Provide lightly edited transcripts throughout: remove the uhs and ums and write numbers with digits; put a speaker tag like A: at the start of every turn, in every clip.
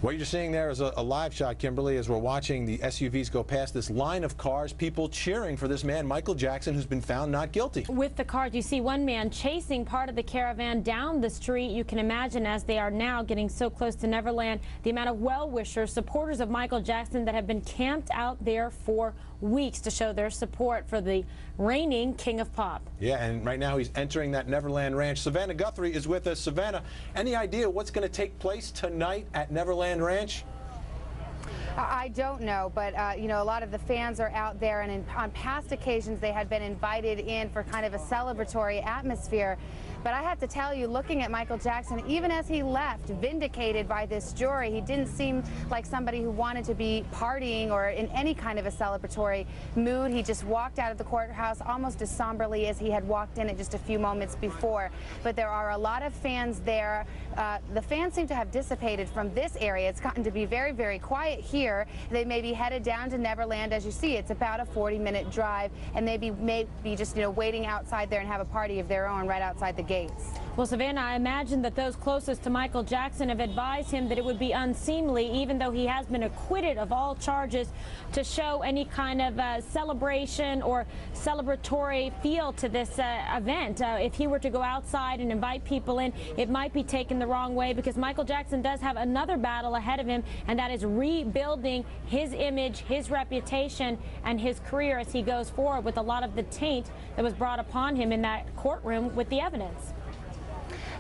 A: What you're seeing there is a live shot, Kimberly, as we're watching the SUVs go past this line of cars, people cheering for this man, Michael Jackson, who's been found not guilty.
B: With the cars, you see one man chasing part of the caravan down the street. You can imagine, as they are now getting so close to Neverland, the amount of well-wishers, supporters of Michael Jackson that have been camped out there for weeks to show their support for the reigning king of pop.
A: Yeah, and right now he's entering that Neverland ranch. Savannah Guthrie is with us. Savannah, any idea what's going to take place tonight at Neverland Ranch?
C: I don't know, but you know, a lot of the fans are out there, and on past occasions they had been invited in for kind of a celebratory atmosphere. But I have to tell you, looking at Michael Jackson, even as he left, vindicated by this jury, he didn't seem like somebody who wanted to be partying or in any kind of a celebratory mood. He just walked out of the courthouse almost as somberly as he had walked in it just a few moments before. But there are a lot of fans there. The fans seem to have dissipated from this area. It's gotten to be very, very quiet here. They may be headed down to Neverland. As you see, it's about a 40-minute drive, and they may be just, you know, waiting outside there and have a party of their own right outside the gates.
B: Well, Savannah, I imagine that those closest to Michael Jackson have advised him that it would be unseemly, even though he has been acquitted of all charges, to show any kind of celebration or celebratory feel to this event. If he were to go outside and invite people in, it might be taken the wrong way, because Michael Jackson does have another battle ahead of him, and that is rebuilding his image, his reputation, and his career as he goes forward with a lot of the taint that was brought upon him in that courtroom with the evidence.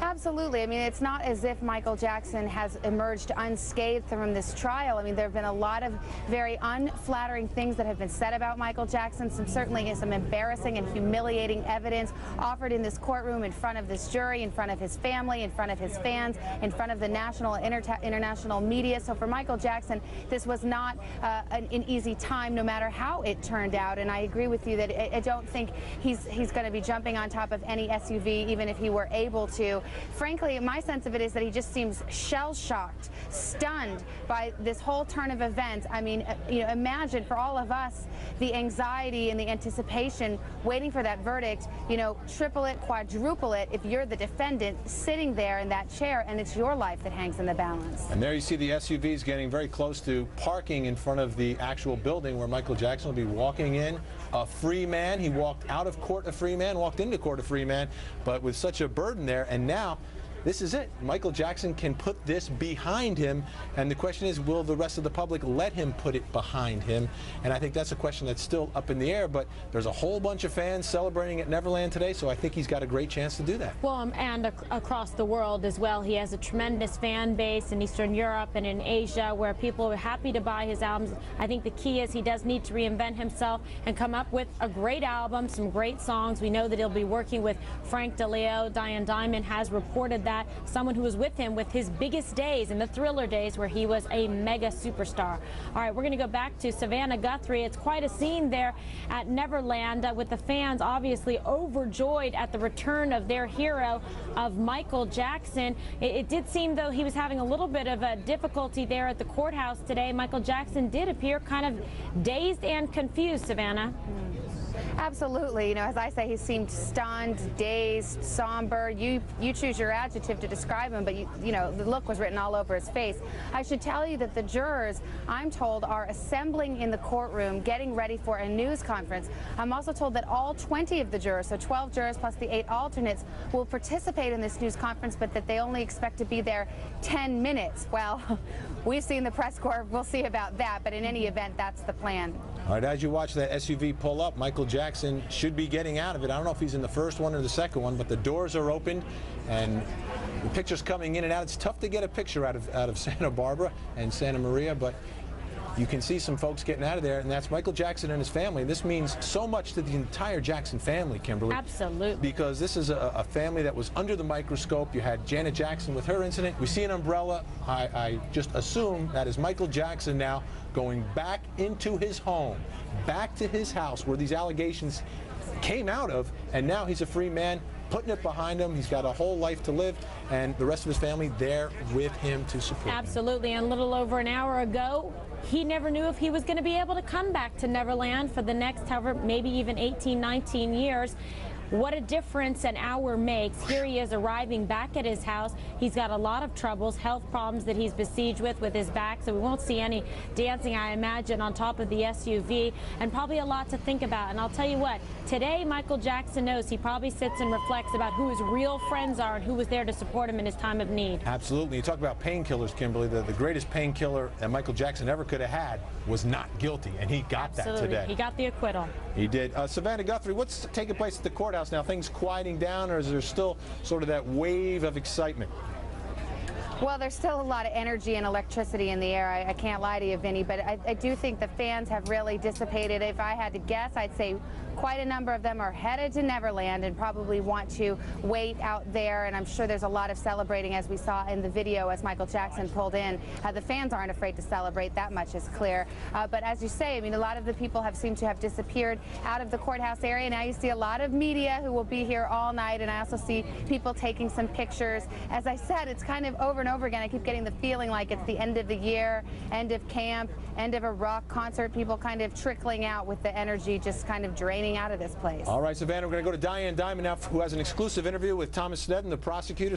C: Absolutely. I mean, it's not as if Michael Jackson has emerged unscathed from this trial. I mean, there have been a lot of very unflattering things that have been said about Michael Jackson, certainly some embarrassing and humiliating evidence offered in this courtroom in front of this jury, in front of his family, in front of his fans, in front of the national and international media. So for Michael Jackson, this was not an easy time, no matter how it turned out. And I agree with you that I don't think he's going to be jumping on top of any SUV, even if he were able to. Frankly, my sense of it is that he just seems shell-shocked, stunned by this whole turn of events. I mean, you know, imagine for all of us the anxiety and the anticipation waiting for that verdict, you know, triple it, quadruple it if you're the defendant sitting there in that chair and it's your life that hangs in the balance.
A: And there you see the SUVs getting very close to parking in front of the actual building where Michael Jackson will be walking in. A free man. He walked out of court a free man, walked into court a free man, but with such a burden there. And now this is it. Michael Jackson can put this behind him, and the question is, will the rest of the public let him put it behind him? And I think that's a question that's still up in the air, but there's a whole bunch of fans celebrating at Neverland today, so I think he's got a great chance to do that.
B: Well, and across the world as well. He has a tremendous fan base in Eastern Europe and in Asia, where people are happy to buy his albums. I think the key is he does need to reinvent himself and come up with a great album, some great songs. We know that he'll be working with Frank DeLeo. Diane Dimond has reported that, someone who was with him with his biggest days and the Thriller days, where he was a mega superstar. All right, we're going to go back to Savannah Guthrie. It's quite a scene there at Neverland with the fans obviously overjoyed at the return of their hero, of Michael Jackson. It did seem, though, he was having a little bit of a difficulty there at the courthouse today. Michael Jackson did appear kind of dazed and confused, Savannah.
C: Absolutely. You know, as I say, he seemed stunned, dazed, somber. You choose your adjective to describe him, but you know, the look was written all over his face. I should tell you that the jurors, I'm told, are assembling in the courtroom, getting ready for a news conference. I'm also told that all 20 of the jurors, so 12 jurors plus the 8 alternates, will participate in this news conference, but that they only expect to be there 10 minutes. Well, we've seen the press corps. We'll see about that, but in any event, that's the plan.
A: All right, as you watch that SUV pull up, Michael Jackson should be getting out of it. I don't know if he's in the first one or the second one, but the doors are opened and the pictures coming in and out. It's tough to get a picture out of Santa Barbara and Santa Maria, but you can see some folks getting out of there, and that's Michael Jackson and his family. This means so much to the entire Jackson family, Kimberly.
B: Absolutely.
A: Because this is a family that was under the microscope. You had Janet Jackson with her incident. We see an umbrella. I just assume that is Michael Jackson now going back into his home, back to his house where these allegations came out of, and now he's a free man, putting it behind him. He's got a whole life to live, and the rest of his family there with him to support him.
B: Absolutely. And a little over an hour ago, he never knew if he was going to be able to come back to Neverland for the next, however, maybe even 18, 19 years. what a difference an hour makes. Here he is arriving back at his house. He's got a lot of troubles, health problems that he's besieged with his back, so we won't see any dancing, I imagine, on top of the SUV, and probably a lot to think about. And I'll tell you what, today Michael Jackson knows he probably sits and reflects about who his real friends are and who was there to support him in his time of need.
A: Absolutely. You talk about painkillers, Kimberly. The greatest painkiller that Michael Jackson ever could have had was not guilty, and he got
B: Absolutely.
A: that today.
B: He got the acquittal.
A: He did. Savannah Guthrie, what's taking place at the courthouse now? Things quieting down, or is there still sort of that wave of excitement?
C: Well, there's still a lot of energy and electricity in the air. I can't lie to you, Vinny, but I do think the fans have really dissipated. If I had to guess, I'd say quite a number of them are headed to Neverland and probably want to wait out there, and I'm sure there's a lot of celebrating, as we saw in the video as Michael Jackson pulled in. The fans aren't afraid to celebrate, that much is clear. But as you say, I mean, a lot of the people have seemed to have disappeared out of the courthouse area. Now you see a lot of media who will be here all night, and I also see people taking some pictures. As I said, it's kind of over and over again. I keep getting the feeling like it's the end of the year, end of camp, end of a rock concert, people kind of trickling out with the energy just kind of draining out of this place.
A: All right, Savannah, we're going to go to Diane Diamond now, who has an exclusive interview with Thomas Sneddon, the prosecutor.